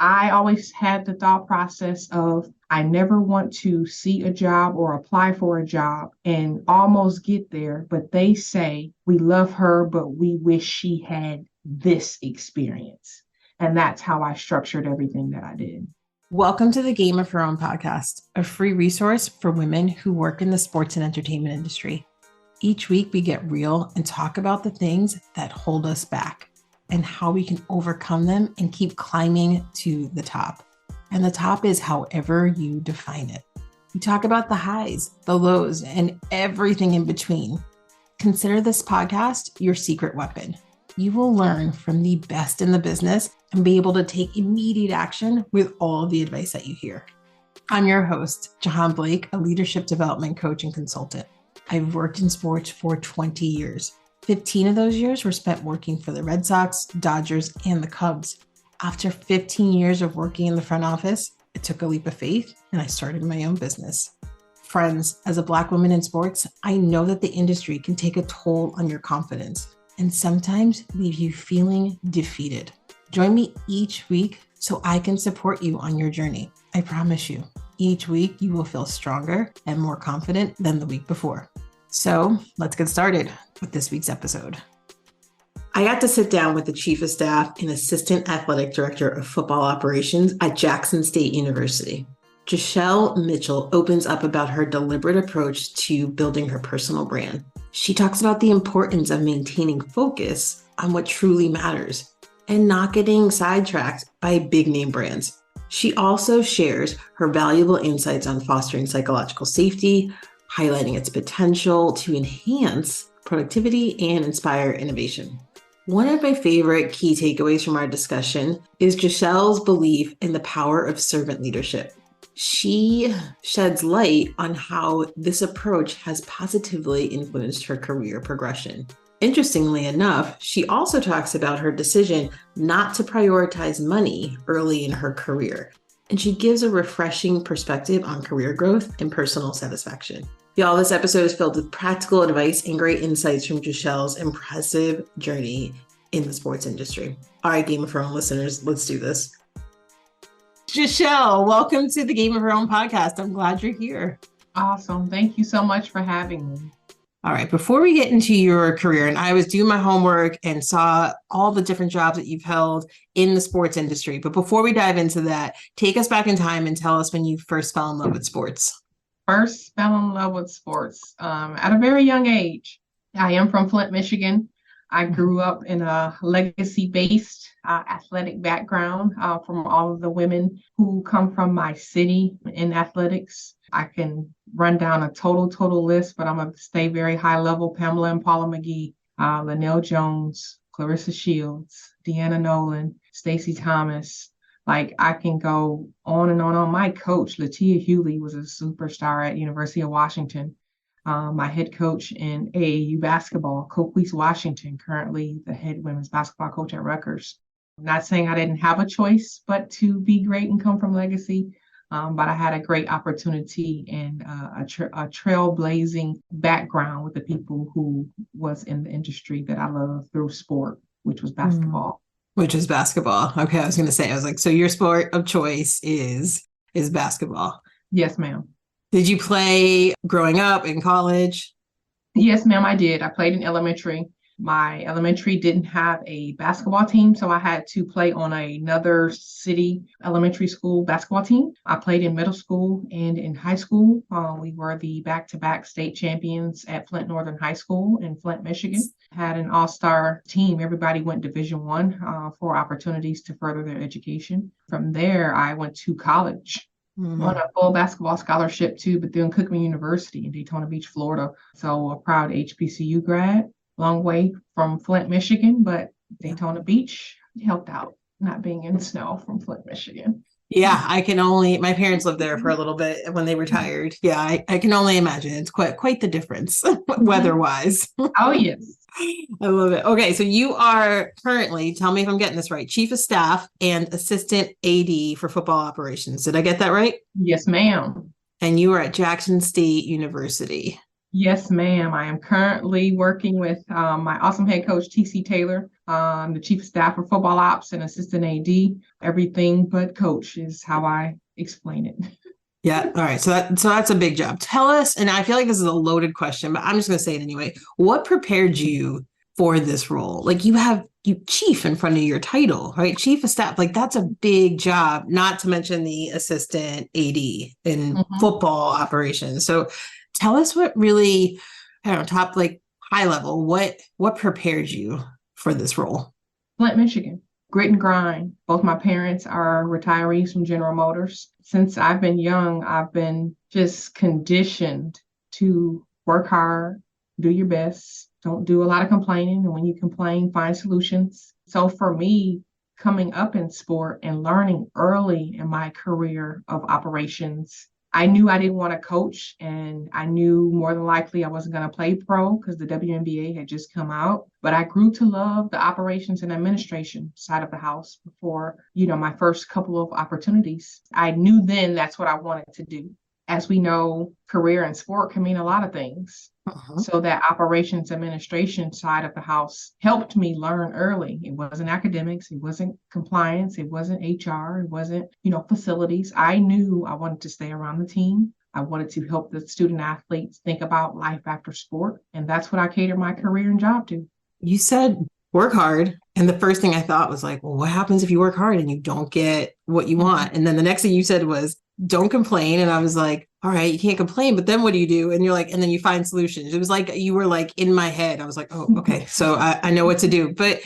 I always had the thought process of I never want to see a job or apply for a job and almost get there, but they say we love her, but we wish she had this experience. And that's how I structured everything that I did. Welcome to the Game of Her Own podcast, a free resource for women who work in the sports and entertainment industry. Each week, we get real and talk about the things that hold us back and how we can overcome them and keep climbing to the top. And the top is however you define it. We talk about the highs, the lows, and everything in between. Consider this podcast your secret weapon. You will learn from the best in the business and be able to take immediate action with all the advice that you hear. I'm your host, Jahaan Blake, a leadership development coach and consultant. I've worked in sports for 20 years. 15 of those years were spent working for the Red Sox, Dodgers, and the Cubs. After 15 years of working in the front office, I took a leap of faith and I started my own business. Friends, as a Black woman in sports, I know that the industry can take a toll on your confidence and sometimes leave you feeling defeated. Join me each week so I can support you on your journey. I promise you, each week you will feel stronger and more confident than the week before. So let's get started with this week's episode. I got to sit down with the Chief of Staff and Assistant Athletic Director of Football Operations at Jackson State University. Jashell Mitchell opens up about her deliberate approach to building her personal brand. She talks about the importance of maintaining focus on what truly matters and not getting sidetracked by big name brands. She also shares her valuable insights on fostering psychological safety, highlighting its potential to enhance productivity and inspire innovation. One of my favorite key takeaways from our discussion is Jashell's belief in the power of servant leadership. She sheds light on how this approach has positively influenced her career progression. Interestingly enough, she also talks about her decision not to prioritize money early in her career, and she gives a refreshing perspective on career growth and personal satisfaction. Y'all, this episode is filled with practical advice and great insights from Jashell's impressive journey in the sports industry. All right, Game of Her Own listeners, let's do this. Jashell, welcome to the Game of Her Own podcast. I'm glad you're here. Awesome. Thank you so much for having me. All right, before we get into your career, and I was doing my homework and saw all the different jobs that you've held in the sports industry. But before we dive into that, take us back in time and tell us when you first fell in love with sports. First fell in love with sports at a very young age. I am from Flint, Michigan. I grew up in a legacy-based athletic background from all of the women who come from my city in athletics. I can run down a total list, but I'm going to stay very high level. Pamela and Paula McGee, Linnell Jones, Clarissa Shields, Deanna Nolan, Stacey Thomas. Like, I can go on and on. My coach, Latia Hewley, was a superstar at University of Washington. My head coach in AAU basketball, Coquise Washington, currently the head women's basketball coach at Rutgers. I'm not saying I didn't have a choice, but to be great and come from legacy. But I had a great opportunity and a trailblazing background with the people who was in the industry that I love through sport, which was basketball. Which is basketball. Okay, I was going to say, I was like, so your sport of choice is basketball. Yes, ma'am. Did you play growing up in college? Yes, ma'am, I did. I played in elementary. My elementary didn't have a basketball team, so I had to play on another city elementary school basketball team. I played in middle school and in high school. We were the back-to-back state champions at Flint Northern High School in Flint, Michigan. Had an all-star team. Everybody went Division I for opportunities to further their education. From there, I went to college. On a full basketball scholarship to Bethune-Cookman University in Daytona Beach, Florida. So a proud HBCU grad. Long way from Flint, Michigan, but Daytona Beach helped out not being in snow from Flint, Michigan. Yeah, my parents lived there for a little bit when they retired. Yeah, I can only imagine. It's quite the difference weather-wise. Oh, yes. I love it. Okay, so you are currently, tell me if I'm getting this right, Chief of Staff and Assistant AD for Football Operations. Did I get that right? Yes, ma'am. And you are at Jackson State University. Yes, ma'am. I am currently working with my awesome head coach, TC Taylor, the chief of staff for football ops and assistant AD. Everything but coach is how I explain it. Yeah. All right. So that's a big job. Tell us, and I feel like this is a loaded question, but I'm just going to say it anyway. What prepared you for this role? Like you chief in front of your title, right? Chief of staff. Like that's a big job, not to mention the assistant AD in Mhm. football operations. So tell us what really, I don't know, top like high level, what prepared you for this role? Flint, Michigan. Grit and grind. Both my parents are retirees from General Motors. Since I've been young, I've been just conditioned to work hard, do your best, don't do a lot of complaining. And when you complain, find solutions. So for me, coming up in sport and learning early in my career of operations, I knew I didn't want to coach, and I knew more than likely I wasn't going to play pro because the WNBA had just come out. But I grew to love the operations and administration side of the house before, my first couple of opportunities. I knew then that's what I wanted to do. As we know, career in sport can mean a lot of things. Uh-huh. So that operations administration side of the house helped me learn early. It wasn't academics, it wasn't compliance, it wasn't HR, it wasn't, facilities. I knew I wanted to stay around the team. I wanted to help the student athletes think about life after sport. And that's what I catered my career and job to. You said work hard. And the first thing I thought was like, well, what happens if you work hard and you don't get what you Mhm. want? And then the next thing you said was, don't complain. And I was like, all right, you can't complain, but then what do you do? And you're like, and then you find solutions. It was like you were like in my head. I was like, oh, okay. So I know what to do. But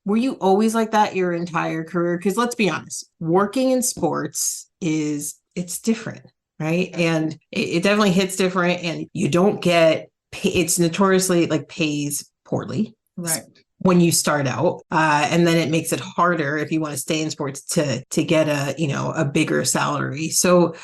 were you always like that your entire career? Because let's be honest, working in sports it's different, right? And it definitely hits different. And you don't get it's notoriously like pays poorly Right. when you start out, and then it makes it harder if you want to stay in sports to get a bigger salary. So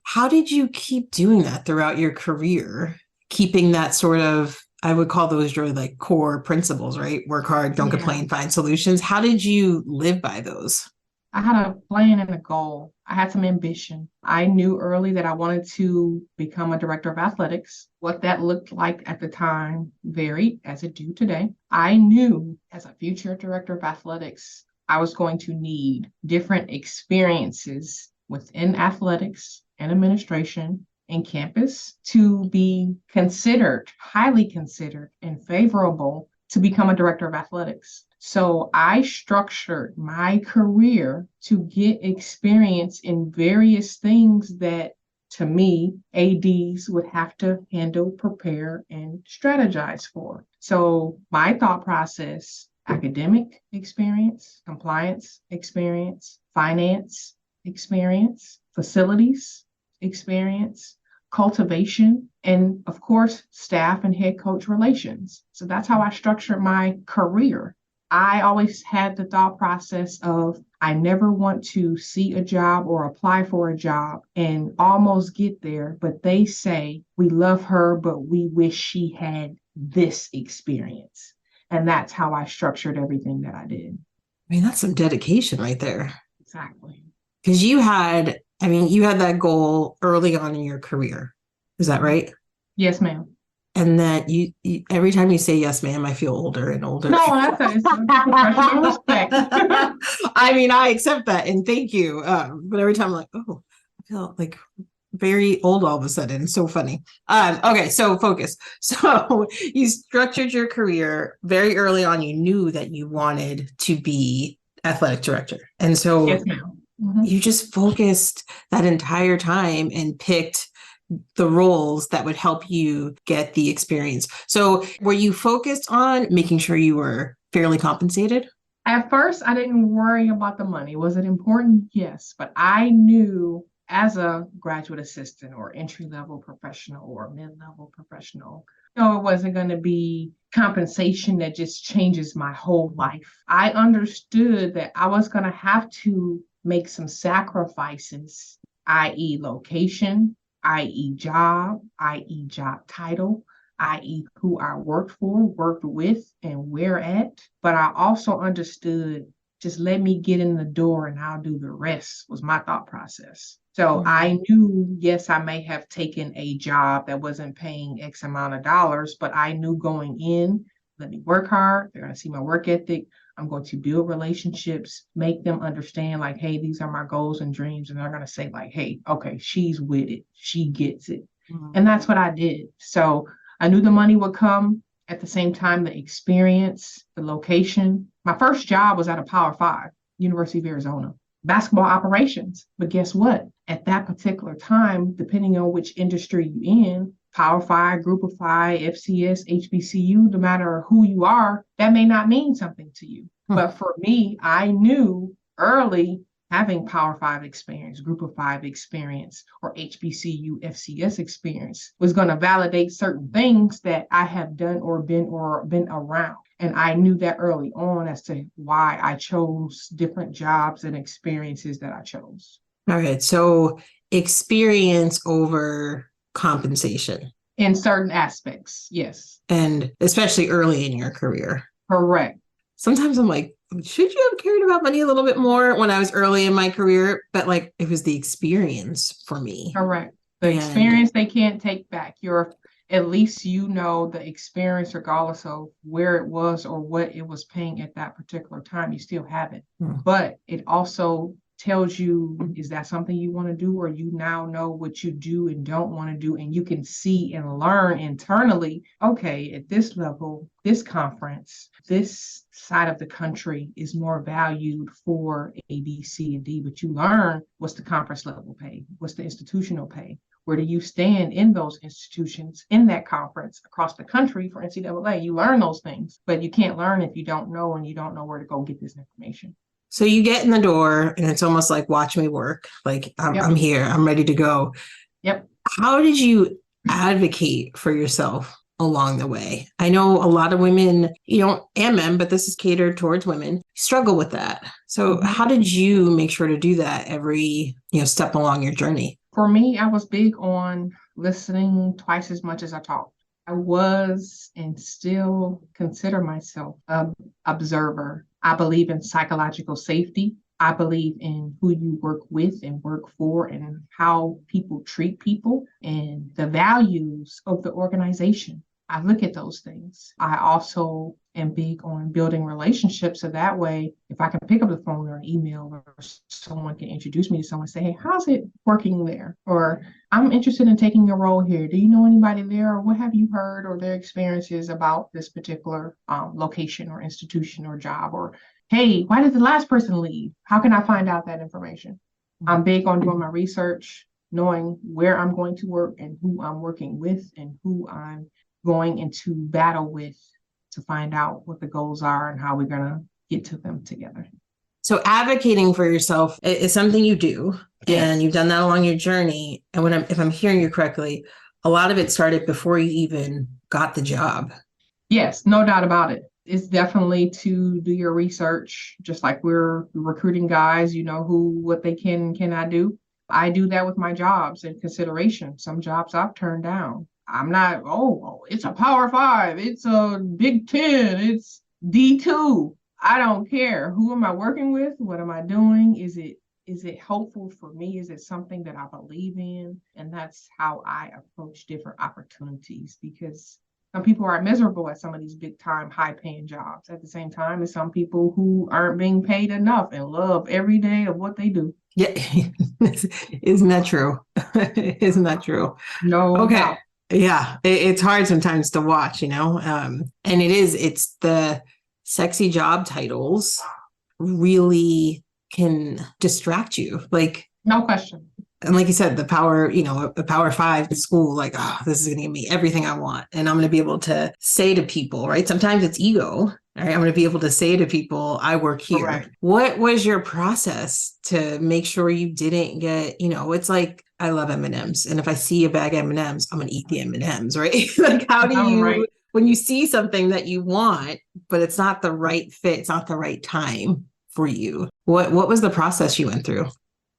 how did you keep doing that throughout your career, keeping that sort of, I would call those really like core principles, right? Work hard, don't Yeah. complain, find solutions. How did you live by those? I had a plan and a goal. I had some ambition. I knew early that I wanted to become a director of athletics. What that looked like at the time varied as it do today. I knew as a future director of athletics, I was going to need different experiences within athletics and administration and campus to be considered, highly considered, and favorable to become a director of athletics. So I structured my career to get experience in various things that, to me, ADs would have to handle, prepare, and strategize for. So my thought process: academic experience, compliance experience, finance experience, facilities experience, cultivation, and of course, staff and head coach relations. So that's how I structured my career. I always had the thought process of I never want to see a job or apply for a job and almost get there, but they say, we love her, but we wish she had this experience. And that's how I structured everything that I did. I mean, that's some dedication right there. Exactly. Because you had that goal early on in your career. Is that right? Yes, ma'am. And that you every time you say yes, ma'am, I feel older and older. No, it's a professional respect. I mean, I accept that and thank you. But every time I'm like, oh, I feel like very old all of a sudden. So funny. Okay, so focus. So you structured your career very early on. You knew that you wanted to be athletic director. And so Yes, ma'am. Mhm. you just focused that entire time and picked the roles that would help you get the experience. So were you focused on making sure you were fairly compensated? At first, I didn't worry about the money. Was it important? Yes. But I knew as a graduate assistant or entry level professional or mid level professional, no, it wasn't going to be compensation that just changes my whole life. I understood that I was going to have to make some sacrifices, i.e., location, i.e., job, i.e., job title, i.e., who I worked for, worked with, and where at. But I also understood just let me get in the door and I'll do the rest, was my thought process. So I knew, yes, I may have taken a job that wasn't paying X amount of dollars, but I knew going in, let me work hard. They're going to see my work ethic. I'm going to build relationships, make them understand like, hey, these are my goals and dreams. And they're going to say like, hey, okay, she's with it. She gets it. And that's what I did. So I knew the money would come. At the same time, the experience, the location. My first job was at a Power 5, University of Arizona, basketball operations. But guess what? At that particular time, depending on which industry you're in, Power 5, Group of 5, FCS, HBCU, no matter who you are, that may not mean something to you. But for me, I knew early having Power 5 experience, Group of 5 experience, or HBCU, FCS experience was going to validate certain things that I have done or been around. And I knew that early on as to why I chose different jobs and experiences that I chose. All right. So experience over compensation. In certain aspects, yes. And especially early in your career. Correct. Sometimes I'm like, should you have cared about money a little bit more when I was early in my career? But like, it was the experience for me. Correct. The experience they can't take back. At least you know the experience, regardless of where it was or what it was paying at that particular time, you still have it. But it also tells you, is that something you want to do, or you now know what you do and don't want to do, and you can see and learn internally, okay, at this level, this conference, this side of the country is more valued for A, B, C, and D, but you learn what's the conference level pay, what's the institutional pay, where do you stand in those institutions in that conference across the country for NCAA. You learn those things, but you can't learn if you don't know, and you don't know where to go get this information. So you get in the door and it's almost like, watch me work. Like I'm here, I'm ready to go. Yep. How did you advocate for yourself along the way? I know a lot of women, and men, but this is catered towards women, struggle with that. So how did you make sure to do that every, step along your journey? For me, I was big on listening twice as much as I talked. I was and still consider myself an observer. I believe in psychological safety. I believe in who you work with and work for, and how people treat people, and the values of the organization. I look at those things. I also am big on building relationships. So that way, if I can pick up the phone or an email, or someone can introduce me to someone, say, hey, how's it working there? Or I'm interested in taking a role here. Do you know anybody there? Or what have you heard, or their experiences about this particular location or institution or job? Or, hey, why did the last person leave? How can I find out that information? I'm big on doing my research, knowing where I'm going to work and who I'm working with and who I'm going into battle with, to find out what the goals are and how we're going to get to them together. So advocating for yourself is something you do, and you've done that along your journey. And if I'm hearing you correctly, a lot of it started before you even got the job. Yes, no doubt about it. It's definitely to do your research, just like we're recruiting guys, what they can and cannot do. I do that with my jobs in consideration. Some jobs I've turned down. I'm not, it's a Power 5, it's a Big 10, it's D2. I don't care. Who am I working with? What am I doing? Is it helpful for me? Is it something that I believe in? And that's how I approach different opportunities, because some people are miserable at some of these big time, high paying jobs. At the same time, there's some people who aren't being paid enough and love every day of what they do. Yeah. Isn't that true? Isn't that true? No. Okay. Doubt. Yeah. It's hard sometimes to watch, and it's the sexy job titles really can distract you. Like, no question. And like you said, the power, a Power 5 school, like, this is going to give me everything I want. And I'm going to be able to say to people, right? Sometimes it's ego. All right, I'm going to be able to say to people, I work here. Correct. What was your process to make sure you didn't get, it's like, I love M&Ms. And if I see a bag of M&Ms, I'm going to eat the M&Ms, right? Like, how do you, when you see something that you want, but it's not the right fit, it's not the right time for you, what was the process you went through?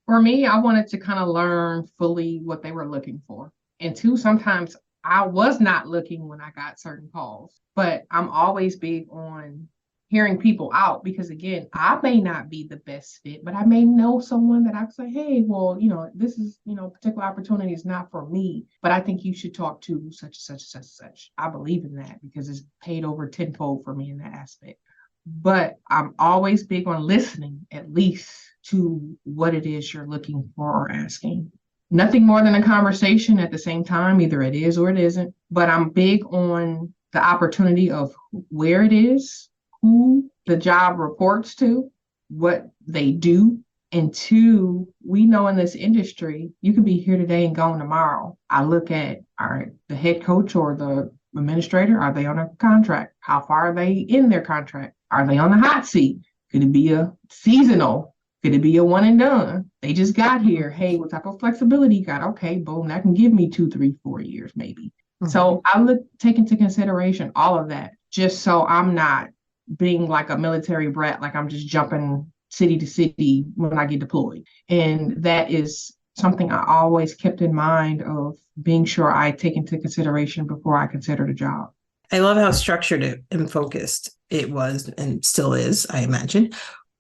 For me, I wanted to kind of learn fully what they were looking for. And two, sometimes I was not looking when I got certain calls, but I'm always big on hearing people out, because again, I may not be the best fit, but I may know someone that I can say, hey, well, this is, particular opportunity is not for me, but I think you should talk to such, such, such, such. I believe in that because it's paid over tenfold for me in that aspect. But I'm always big on listening, at least to what it is you're looking for or asking. Nothing more than a conversation at the same time. Either it is or it isn't. But I'm big on the opportunity of where it is, who the job reports to, what they do. And two, we know in this industry, you can be here today and gone tomorrow. I look at, all right, the head coach or the administrator, are they on a contract? How far are they in their contract? Are they on the hot seat? Could it be a seasonal? Could it be a one and done? They just got here. Hey, what type of flexibility you got? Okay, boom, that can give me 2, 3, 4 years maybe. Mm-hmm. So I take into consideration all of that, just so I'm not being like a military brat, like I'm just jumping city to city when I get deployed. And that is something I always kept in mind of being sure I take into consideration before I consider the job. I love how structured and focused it was and still is, I imagine.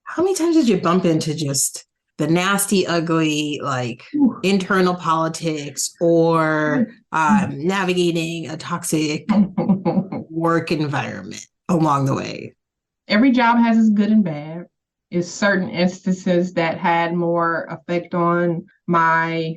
How many times did you bump into just the nasty, ugly, like internal politics or navigating a toxic work environment along the way? Every job has its good and bad. It's certain instances that had more effect on my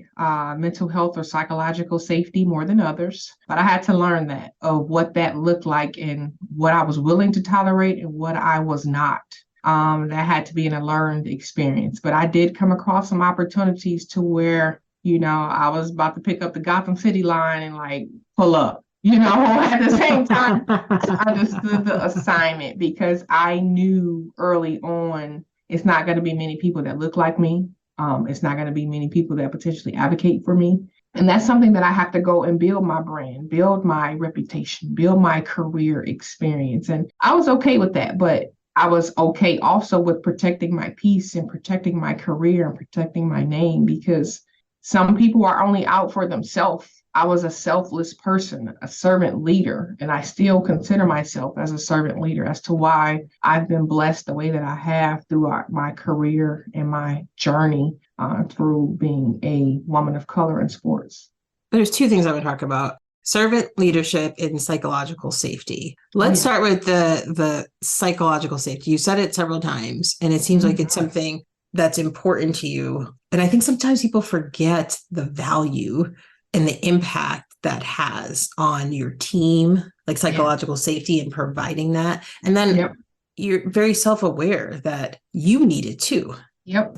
mental health or psychological safety more than others. But I had to learn that, of what that looked like and what I was willing to tolerate and what I was not. That had to be a learned experience. But I did come across some opportunities to where, I was about to pick up the Gotham City line and like pull up. At the same time, I understood the assignment because I knew early on it's not going to be many people that look like me. It's not going to be many people that potentially advocate for me. And that's something that I have to go and build my brand, build my reputation, build my career experience. And I was okay with that, but I was okay also with protecting my peace and protecting my career and protecting my name, because some people are only out for themselves. I was a selfless person, a servant leader, and I still consider myself as a servant leader as to why I've been blessed the way that I have throughout my career and my journey through being a woman of color in sports. There's two things I would talk about: servant leadership and psychological safety. Let's start with the psychological safety. You said it several times, and it seems like it's something that's important to you. And I think sometimes people forget the value and the impact that has on your team, like psychological safety and providing that. And then you're very self-aware that you need it too. Yep.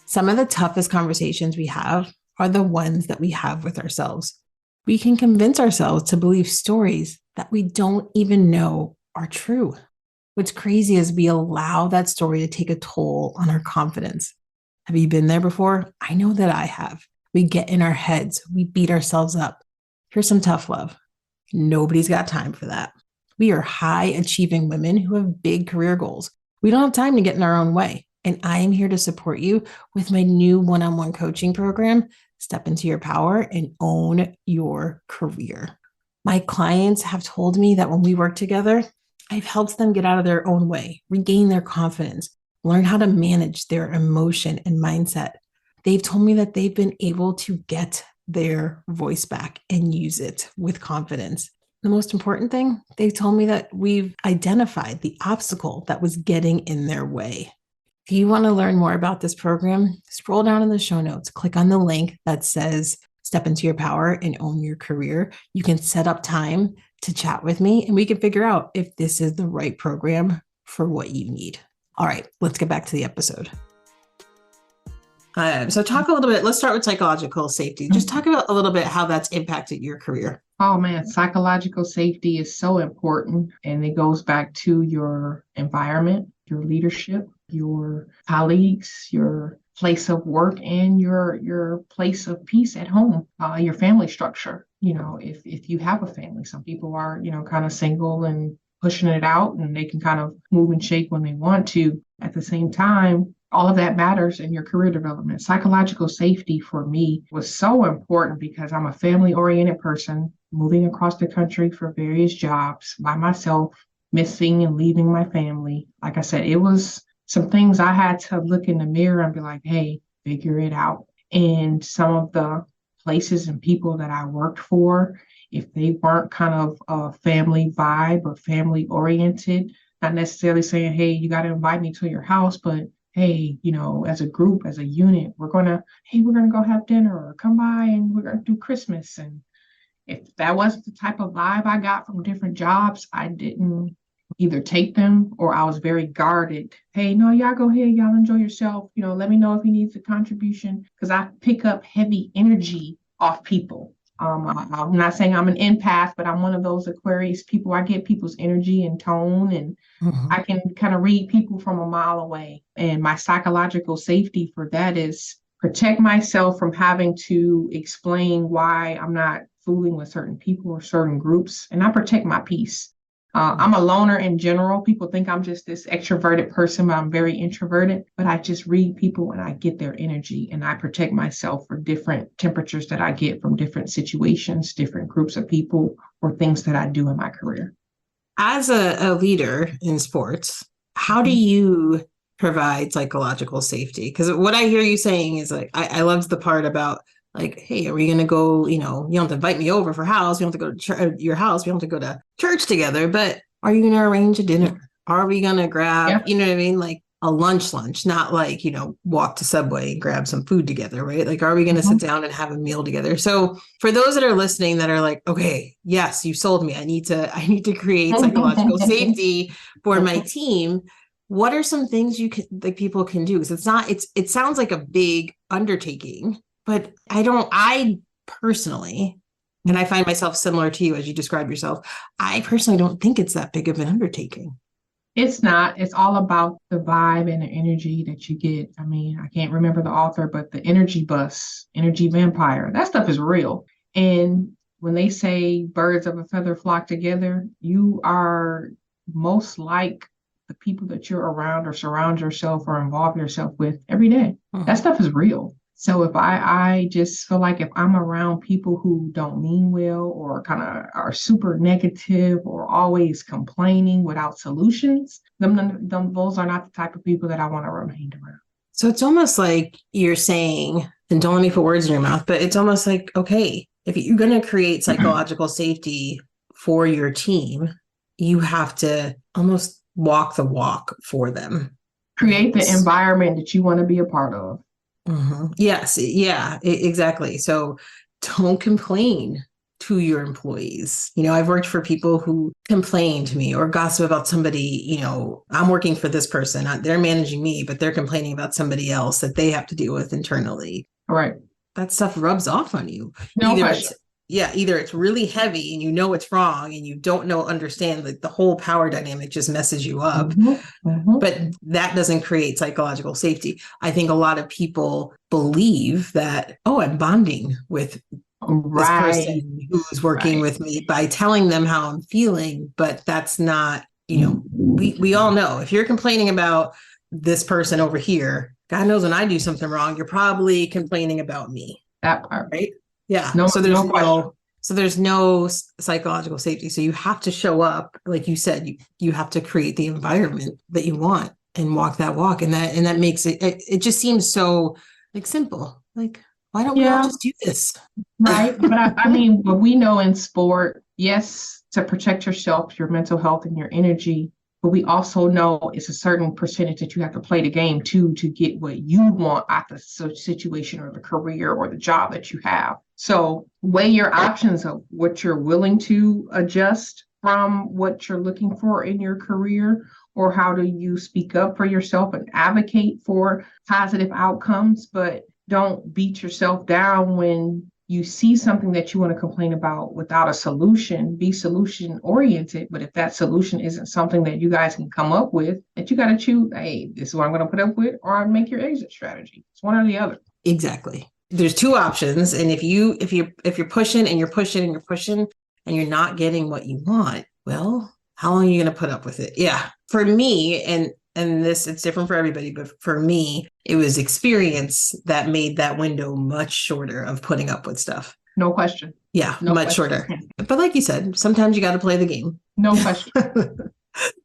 Some of the toughest conversations we have are the ones that we have with ourselves. We can convince ourselves to believe stories that we don't even know are true. What's crazy is we allow that story to take a toll on our confidence. Have you been there before? I know that I have. We get in our heads. We beat ourselves up. Here's some tough love. Nobody's got time for that. We are high achieving women who have big career goals. We don't have time to get in our own way. And I am here to support you with my new one-on-one coaching program, Step Into Your Power and Own Your Career. My clients have told me that when we work together, I've helped them get out of their own way, regain their confidence, learn how to manage their emotion and mindset. They've told me that they've been able to get their voice back and use it with confidence. The most important thing, they've told me that we've identified the obstacle that was getting in their way. If you want to learn more about this program, scroll down in the show notes, click on the link that says Step Into Your Power and Own Your Career. You can set up time to chat with me and we can figure out if this is the right program for what you need. All right, let's get back to the episode. So talk a little bit, let's start with psychological safety. Just talk about a little bit how that's impacted your career. Oh man, psychological safety is so important. And it goes back to your environment, your leadership, your colleagues, your place of work, and your place of peace at home, your family structure. If you have a family, some people are, kind of single and pushing it out and they can kind of move and shake when they want to. At the same time, all of that matters in your career development. Psychological safety for me was so important because I'm a family-oriented person moving across the country for various jobs by myself, missing and leaving my family. Like I said, it was some things I had to look in the mirror and be like, hey, figure it out. And some of the places and people that I worked for, if they weren't kind of a family vibe or family oriented, not necessarily saying, hey, you got to invite me to your house, but hey, as a group, as a unit, we're gonna go have dinner or come by and we're gonna do Christmas. And if that wasn't the type of vibe I got from different jobs, I didn't either take them or I was very guarded. Hey, no, y'all go ahead, y'all enjoy yourself. Let me know if you need a contribution because I pick up heavy energy off people. I'm not saying I'm an empath, but I'm one of those Aquarius people. I get people's energy and tone, and I can kind of read people from a mile away. And my psychological safety for that is protect myself from having to explain why I'm not fooling with certain people or certain groups, and I protect my peace. I'm a loner in general. People think I'm just this extroverted person, but I'm very introverted. But I just read people and I get their energy, and I protect myself for different temperatures that I get from different situations, different groups of people, or things that I do in my career. As a leader in sports, how do you provide psychological safety? Because what I hear you saying is like, I loved the part about like, hey, are we going to go, you don't have to invite me over for house. We don't have to go to your house. We don't have to go to church together, but are you going to arrange a dinner? Are we going to grab, you know what I mean? Like a lunch, not like, walk to Subway and grab some food together, right? Like, are we going to sit down and have a meal together? So for those that are listening that are like, okay, yes, you sold me. I need to create psychological safety for my team. What are some things people can do? Because it sounds like a big undertaking, but I personally, and I find myself similar to you as you describe yourself, I personally don't think it's that big of an undertaking. It's not. It's all about the vibe and the energy that you get. I mean, I can't remember the author, but the energy bus, energy vampire, that stuff is real. And when they say birds of a feather flock together, you are most like the people that you're around or surround yourself or involve yourself with every day. That stuff is real. So if I just feel like if I'm around people who don't mean well or kind of are super negative or always complaining without solutions, those are not the type of people that I want to remain around. So it's almost like you're saying, and don't let me put words in your mouth, but it's almost like, okay, if you're going to create psychological safety for your team, you have to almost walk the walk for them. Create the environment that you want to be a part of. Yes. Yeah, exactly. So don't complain to your employees. I've worked for people who complain to me or gossip about somebody, I'm working for this person, they're managing me, but they're complaining about somebody else that they have to deal with internally. All right. That stuff rubs off on you. No question. Either it's really heavy and it's wrong and you don't understand that the whole power dynamic just messes you up. But that doesn't create psychological safety. I think a lot of people believe that, I'm bonding with this person who's working with me by telling them how I'm feeling, but that's not, we all know if you're complaining about this person over here, God knows when I do something wrong, you're probably complaining about me. That part. Right? Yeah. No, so there's no psychological safety. So you have to show up, like you said, you have to create the environment that you want and walk that walk. And that makes it just seems so like simple. Like, why don't we all just do this? Right. But I mean, what we know in sport, yes, to protect yourself, your mental health and your energy, but we also know it's a certain percentage that you have to play the game to get what you want out the situation or the career or the job that you have. So weigh your options of what you're willing to adjust from what you're looking for in your career, or how do you speak up for yourself and advocate for positive outcomes, but don't beat yourself down when you see something that you want to complain about without a solution. Be solution oriented. But if that solution isn't something that you guys can come up with, that you got to choose, hey, this is what I'm going to put up with, or make your exit strategy. It's one or the other. Exactly. There's two options. And if you're pushing and you're pushing and you're pushing and you're not getting what you want, well, how long are you going to put up with it? Yeah. For me, and this, it's different for everybody, but for me, it was experience that made that window much shorter of putting up with stuff. No question. Yeah, much shorter. But like you said, sometimes you got to play the game. No question.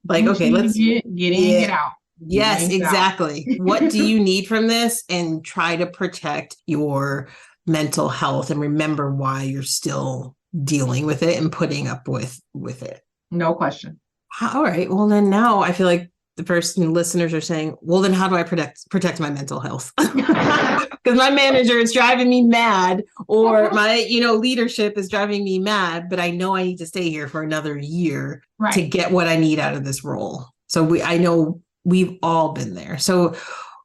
Like, What okay, you need let's, to get in, get yeah, out. Get yes, in, get out. exactly. What do you need from this? And try to protect your mental health and remember why you're still dealing with it and putting up with it. No question. All right. Well, then now I feel like the person listeners are saying, well, then how do I protect my mental health? Because my manager is driving me mad, or my leadership is driving me mad, but I know I need to stay here for another year to Right. get what I need out of this role. So I know we've all been there. So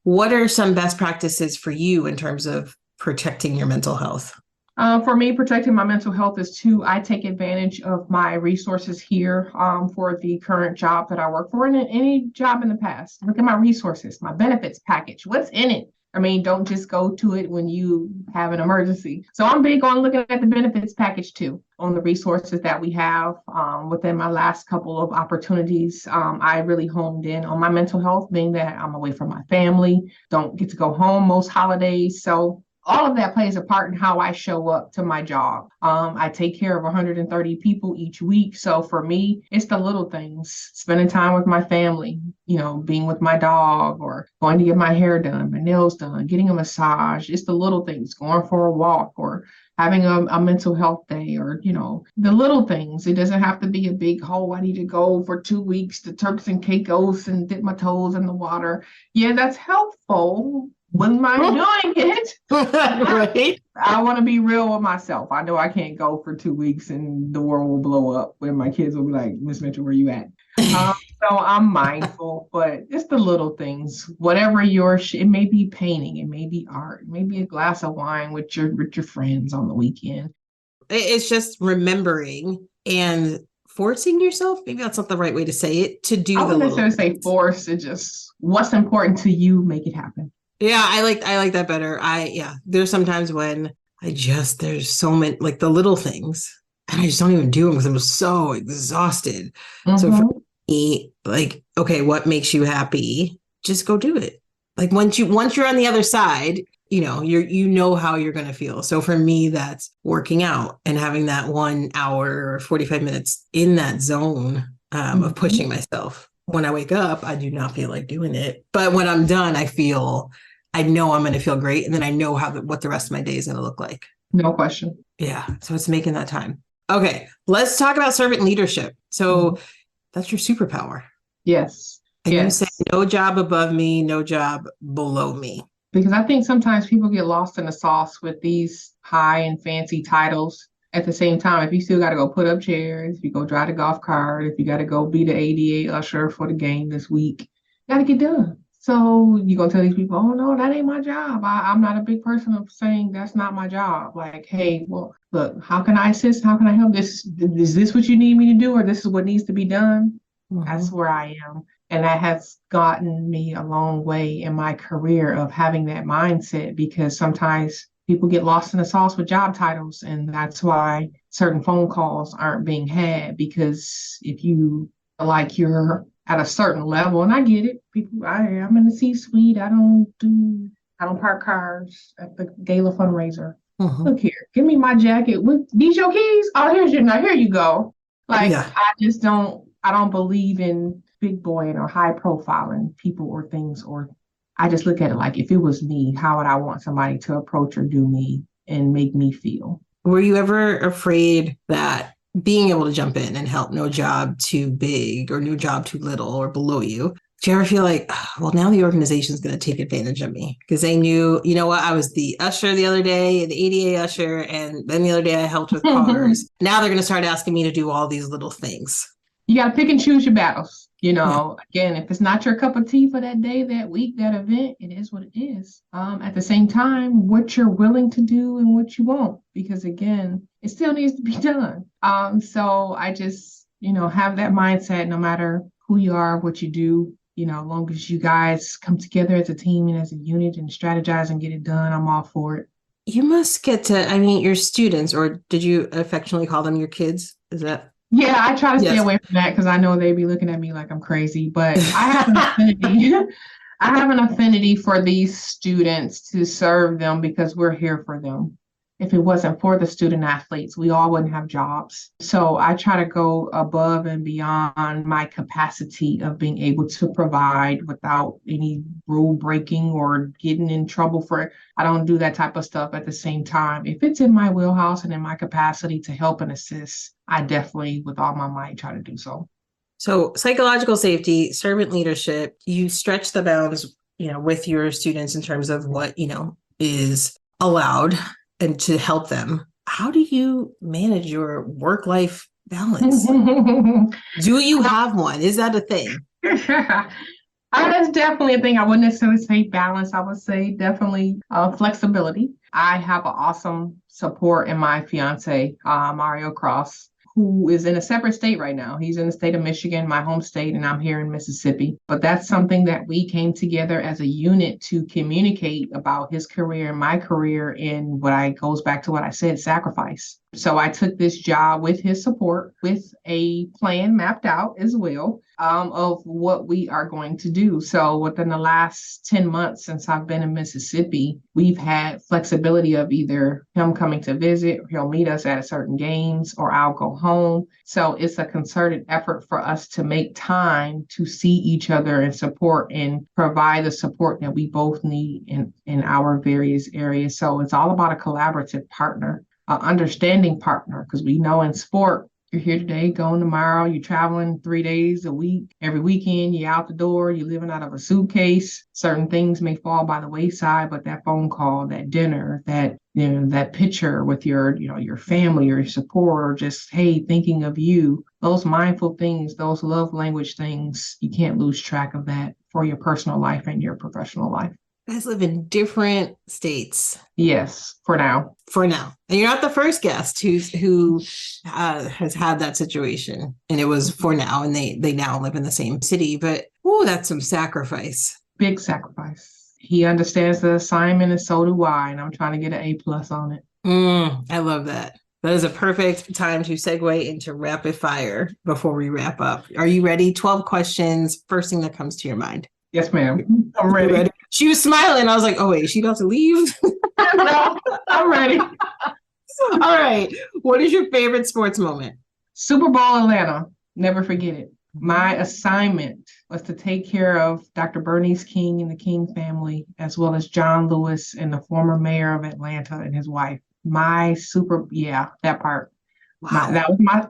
what are some best practices for you in terms of protecting your mental health? For me, protecting my mental health is I take advantage of my resources here for the current job that I work for and any job in the past. Look at my resources, my benefits package. What's in it? I mean, don't just go to it when you have an emergency. So I'm big on looking at the benefits package too, on the resources that we have. Within my last couple of opportunities, I really honed in on my mental health, being that I'm away from my family, don't get to go home most holidays. So all of that plays a part in how I show up to my job. I take care of 130 people each week. So for me, it's the little things, spending time with my family, being with my dog or going to get my hair done, my nails done, getting a massage. It's the little things, going for a walk or having a mental health day or, the little things. It doesn't have to be a big, I need to go for 2 weeks to Turks and Caicos and dip my toes in the water. Yeah, that's helpful. Wouldn't mind doing it. Right. I want to be real with myself. I know I can't go for 2 weeks and the world will blow up when my kids will be like, Miss Mitchell, where you at? So I'm mindful, but it's the little things. Whatever it may be painting, it may be art, it may be a glass of wine with your friends on the weekend. It's just remembering and forcing yourself. Maybe that's not the right way to say it. To do I the wouldn't little necessarily say force. It just what's important to you, make it happen. Yeah, I like that better. There's sometimes when there's so many like the little things and I just don't even do them because I'm so exhausted. So for Mm-hmm. me, like, okay, what makes you happy? Just go do it. Like once you're on the other side, you know how you're going to feel. So for me, that's working out and having that 1 hour or 45 minutes in that zone of Mm-hmm. pushing myself. When I wake up, I do not feel like doing it. But when I'm done, I know I'm going to feel great. And then I know what the rest of my day is going to look like. No question. Yeah. So it's making that time. Okay. Let's talk about servant leadership. So that's your superpower. Yes. And you say, Yes. no job above me, no job below me. Because I think sometimes people get lost in the sauce with these high and fancy titles. At the same time, if you still got to go put up chairs, if you go drive the golf cart, if you got to go be the ADA usher for the game this week, you got to get done. So you're going to tell these people, oh, no, that ain't my job. I'm not a big person of saying that's not my job. Like, hey, well, look, how can I assist? How can I help? Is this what you need me to do? Or this is what needs to be done? That's where I am. And that has gotten me a long way in my career of having that mindset because sometimes people get lost in the sauce with job titles. And that's why certain phone calls aren't being had because if you feel like you're at a certain level, and I get it, I'm in the C-suite. I don't park cars at the gala fundraiser. Look here, give me my jacket. These your keys? Oh, here you go. Like, Yeah. I don't believe in big boying or high profiling people or things, or I just look at it like if it was me, how would I want somebody to approach or do me and make me feel? Were you ever afraid that being able to jump in and help, no job too big or no job too little or below you? Do you ever feel like, well, now the organization's going to take advantage of me because they knew, you know what, I was the usher the other day, the ADA usher, and then the other day I helped with cars. Now they're going to start asking me to do all these little things. You got to pick and choose your battles. Again, if it's not your cup of tea for that day, that week, that event, it is what it is. At the same time, what you're willing to do and what you won't, because again, it still needs to be done. So I just, have that mindset no matter who you are, what you do, as long as you guys come together as a team and as a unit and strategize and get it done, I'm all for it. You must get to, your students, or did you affectionately call them your kids? Is that? Yeah, I try to stay Yes. away from that because I know they be looking at me like I'm crazy, but I have an affinity. I have an affinity for these students to serve them because we're here for them. if it wasn't for the student athletes, we all wouldn't have jobs. So I try to go above and beyond my capacity of being able to provide without any rule breaking or getting in trouble for it. I don't do that type of stuff. At the same time, if it's in my wheelhouse and in my capacity to help and assist, I definitely, with all my might, try to do so. So psychological safety, servant leadership, you stretch the bounds, with your students in terms of what, is allowed and to help them. How do you manage your work-life balance? Do you have one? Is that a thing? That's definitely a thing. I wouldn't necessarily say balance. I would say definitely flexibility. I have an awesome support in my fiance, Mario Cross, who is in a separate state right now. He's in the state of Michigan, my home state, and I'm here in Mississippi. But that's something that we came together as a unit to communicate about his career and my career in goes back to what I said, sacrifice. So I took this job with his support, with a plan mapped out as well, of what we are going to do. So within the last 10 months since I've been in Mississippi, we've had flexibility of either him coming to visit, or he'll meet us at certain games, or I'll go home. So it's a concerted effort for us to make time to see each other and support and provide the support that we both need in our various areas. So it's all about a collaborative partner. Understanding partner, because we know in sport, you're here today, going tomorrow, you're traveling 3 days a week, every weekend, you're out the door, you're living out of a suitcase. Certain things may fall by the wayside, but that phone call, that dinner, that picture with your family or your support, or just, hey, thinking of you, those mindful things, those love language things, you can't lose track of that for your personal life and your professional life. You guys live in different states. Yes, for now. And you're not the first guest who has had that situation. And it was for now, and they now live in the same city. But, that's some sacrifice. Big sacrifice. He understands the assignment, and so do I. And I'm trying to get an A+ on it. I love that. That is a perfect time to segue into rapid fire before we wrap up. Are you ready? 12 questions. First thing that comes to your mind. Yes, ma'am. I'm ready. She was smiling. I was like, oh, wait, is she about to leave? No, I'm ready. All right. What is your favorite sports moment? Super Bowl Atlanta. Never forget it. My assignment was to take care of Dr. Bernice King and the King family, as well as John Lewis and the former mayor of Atlanta and his wife. That part. Wow.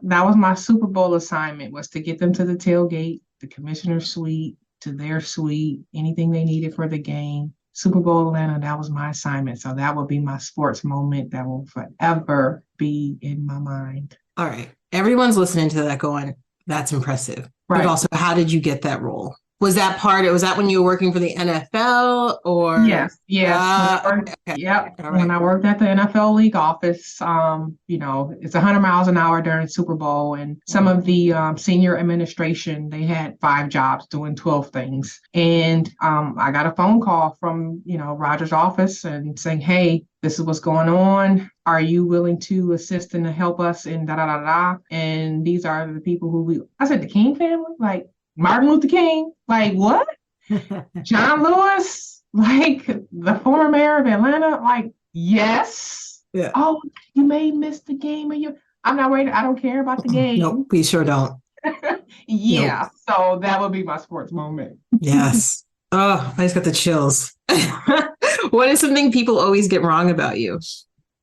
That was my Super Bowl assignment, was to get them to the tailgate, the commissioner's suite, to their suite, anything they needed for the game. Super Bowl Atlanta, that was my assignment. So that will be my sports moment that will forever be in my mind. All right. Everyone's listening to that going, that's impressive. Right. But also, how did you get that role? Was that when you were working for the NFL or? Yes. Okay. Yep. Right. When I worked at the NFL league office, it's 100 miles an hour during Super Bowl, and some of the senior administration, they had 5 jobs doing 12 things. And I got a phone call from, Roger's office and saying, hey, this is what's going on. Are you willing to assist and to help us in da-da-da-da? And these are the people I said, the King family? Like, Martin Luther King, like what? John Lewis, like the former mayor of Atlanta, like yes. Yeah. Oh, you may miss the game, I'm not worried. I don't care about the game. Nope, we sure don't. Yeah. Nope. So that would be my sports moment. Yes. Oh, I just got the chills. What is something people always get wrong about you?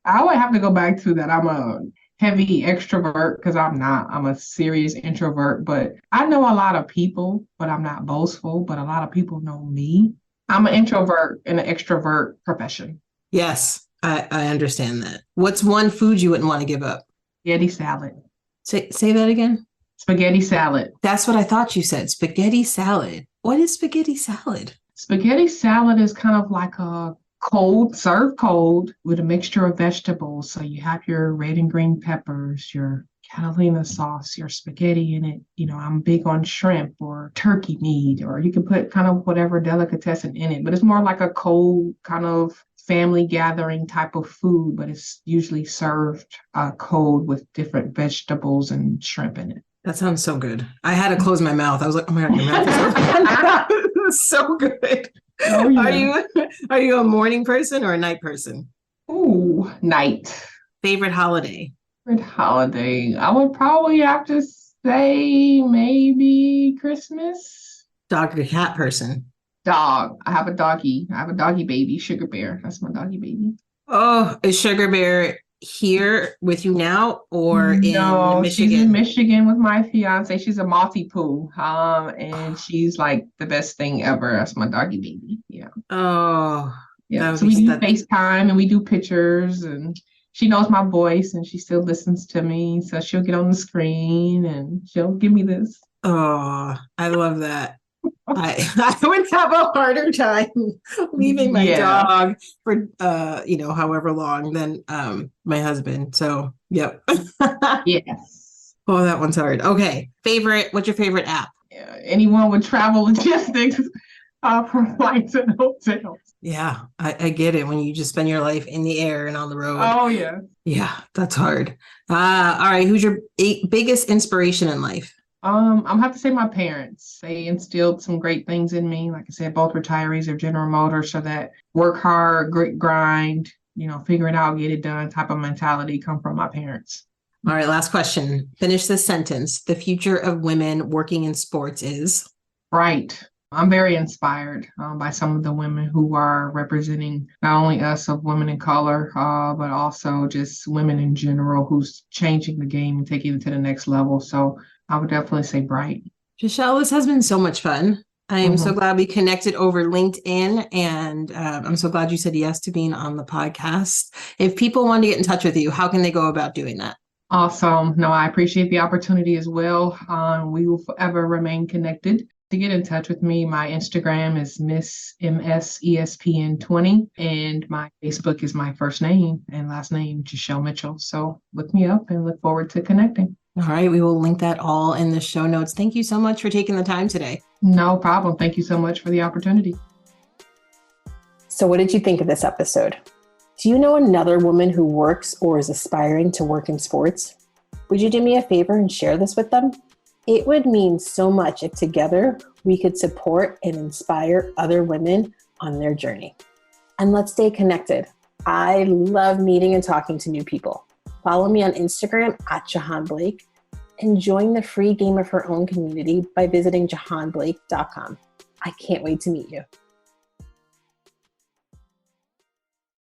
I would have to go back to that. I'm a heavy extrovert, because I'm a serious introvert, but I know a lot of people, but I'm not boastful, but a lot of people know me. I'm an introvert in an extrovert profession. Yes, I understand that. What's one food you wouldn't want to give up? Spaghetti salad. Say that again. Spaghetti salad. That's what I thought you said. Spaghetti salad. What is spaghetti salad? Spaghetti salad is kind of like a served cold with a mixture of vegetables. So you have your red and green peppers, your Catalina sauce, your spaghetti in it. I'm big on shrimp or turkey meat, or you can put kind of whatever delicatessen in it, but it's more like a cold kind of family gathering type of food, but it's usually served cold with different vegetables and shrimp in it. That sounds so good. I had to close my mouth. I was like, oh my God, your mouth is open. So good. Oh, yeah. Are you a morning person or a night person? Ooh, night. Favorite holiday? Favorite holiday. I would probably have to say maybe Christmas. Dog or cat person? Dog. I have a doggy. I have a doggy baby, Sugar Bear. That's my doggy baby. Oh, is Sugar Bear here with you now or in No, she's in Michigan? Michigan with my fiance. She's a Maltipoo. And she's like the best thing ever. That's my doggy baby. Yeah. Oh, Yeah. that would So be we do that. FaceTime and we do pictures and she knows my voice and she still listens to me. So she'll get on the screen and she'll give me this. Oh, I love that. I I would have a harder time leaving my Yeah. dog for however long than my husband. So yep. Yes. Oh, that one's hard. Okay. What's your favorite app? Yeah. Anyone with travel logistics from flights and hotels. Yeah, I get it when you just spend your life in the air and on the road. Oh, yeah. Yeah, that's hard. All right, who's your biggest inspiration in life? I'm gonna have to say my parents. They instilled some great things in me. Like I said, both retirees of General Motors, so that work hard, grit, grind, figure it out, get it done type of mentality come from my parents. All right, last question. Finish this sentence. The future of women working in sports is Right. I'm very inspired by some of the women who are representing not only us of women in color, but also just women in general who's changing the game and taking it to the next level. So I would definitely say bright. Jashell. This has been so much fun. I am so Mhm. glad we connected over LinkedIn, and I'm so glad you said yes to being on the podcast. If people want to get in touch with you, how can they go about doing that? Awesome. No, I appreciate the opportunity as well. We will forever remain connected. To get in touch with me, my Instagram is Miss MSESPN20, and my Facebook is my first name and last name, Jashell Mitchell. So look me up and look forward to connecting. All right, we will link that all in the show notes. Thank you so much for taking the time today. No problem. Thank you so much for the opportunity. So, what did you think of this episode? Do you know another woman who works or is aspiring to work in sports? Would you do me a favor and share this with them? It would mean so much if together we could support and inspire other women on their journey. And let's stay connected. I love meeting and talking to new people. Follow me on Instagram at Jahaan Blake and join the free Game of Her Own community by visiting jahaanblake.com. I can't wait to meet you.